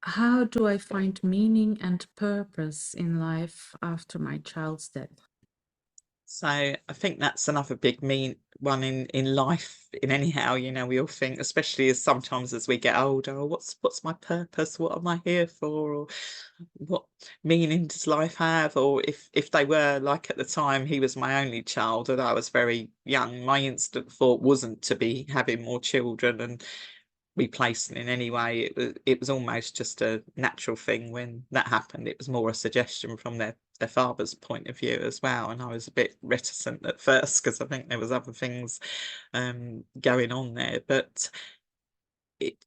How do I find meaning and purpose in life after my child's death? So I think that's another big mean one in life in anyhow, we all think, especially as sometimes as we get older, "Oh, what's my purpose? What am I here for?" Or what meaning does life have? Or if they were like at the time he was my only child and I was very young, my instant thought wasn't to be having more children and replacing in any way. It was almost just a natural thing when that happened. It was more a suggestion from their father's point of view as well, and I was a bit reticent at first because I think there was other things going on there. But it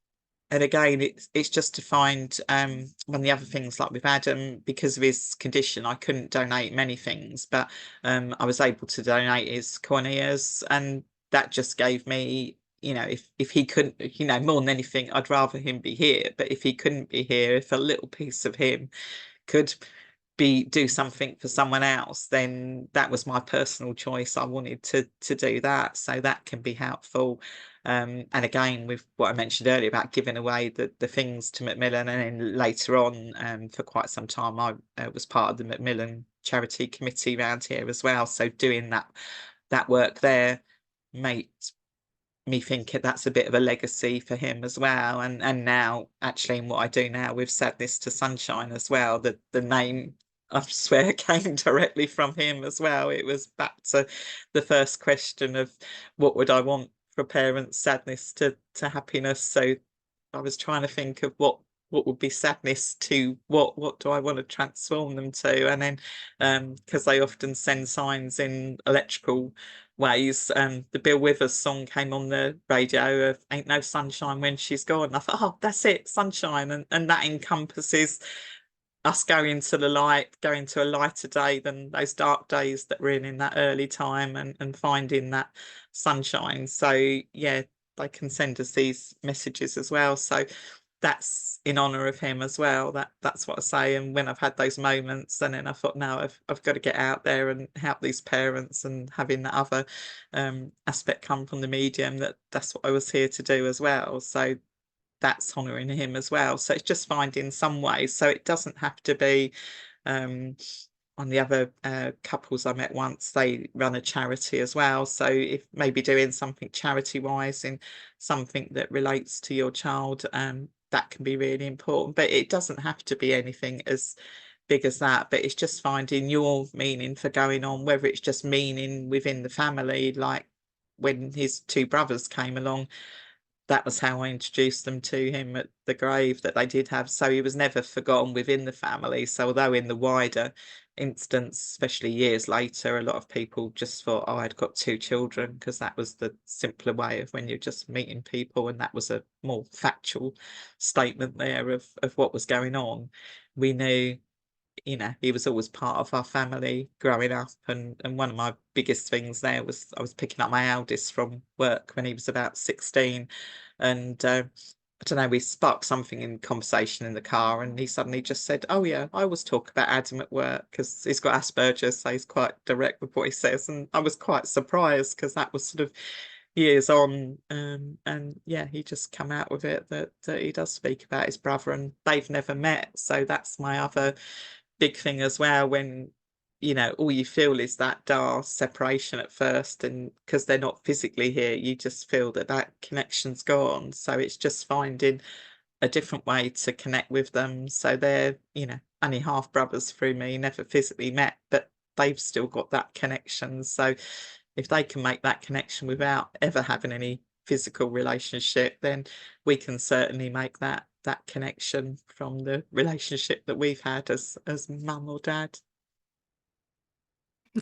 and again, it's just to find one of the other things, like with Adam, because of his condition, I couldn't donate many things, but I was able to donate his corneas, and that just gave me, if he couldn't, more than anything, I'd rather him be here. But if he couldn't be here, if a little piece of him could do something for someone else, then that was my personal choice. I wanted to do that, so that can be helpful. And again, with what I mentioned earlier about giving away the things to Macmillan, and then later on, for quite some time, I was part of the Macmillan charity committee around here as well. So doing that work there made me think that's a bit of a legacy for him as well. And now, actually, in what I do now with Sadness to Sunshine as well, the name, I swear, came directly from him as well. It was back to the first question of what would I want for parents, sadness to happiness. So I was trying to think of what would be sadness to what do I want to transform them to. And then because they often send signs in electrical ways, the Bill Withers song came on the radio of "Ain't No Sunshine When She's Gone." And I thought, oh, that's it, sunshine, and that encompasses us going to the light, going to a lighter day than those dark days that we're in that early time, and finding that sunshine. So yeah, they can send us these messages as well. So that's in honor of him as well. That's what I say. And when I've had those moments, and then I thought, now I've got to get out there and help these parents, and having that other aspect come from the medium, that's what I was here to do as well. So that's honouring him as well. So it's just finding some ways. So it doesn't have to be on the other couples I met once, they run a charity as well. So if maybe doing something charity wise in something that relates to your child, that can be really important. But it doesn't have to be anything as big as that. But it's just finding your meaning for going on, whether it's just meaning within the family, like when his two brothers came along, that was how I introduced them to him at the grave that they did have. So he was never forgotten within the family. So although in the wider instance, especially years later, a lot of people just thought, oh, I'd got two children, because that was the simpler way of when you're just meeting people, and that was a more factual statement there of what was going on. We knew, he was always part of our family growing up. And one of my biggest things there was I was picking up my eldest from work when he was about 16. And I don't know, we sparked something in conversation in the car, and he suddenly just said, "Oh yeah, I always talk about Adam at work," because he's got Asperger's, so he's quite direct with what he says. And I was quite surprised, because that was sort of years on. And yeah, he just come out with it that he does speak about his brother, and they've never met. So that's my other big thing as well, when all you feel is that dark separation at first, and because they're not physically here, you just feel that connection's gone. So it's just finding a different way to connect with them. So they're, only half brothers through me, never physically met, but they've still got that connection. So if they can make that connection without ever having any physical relationship, then we can certainly make that connection from the relationship that we've had as mum or dad.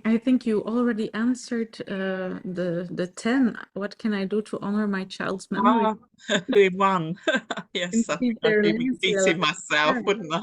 I think you already answered the 10. What can I do to honor my child's memory Ah, in one. and Yes, I keep think I'd their be legacy repeating alive? myself, Yeah. wouldn't I?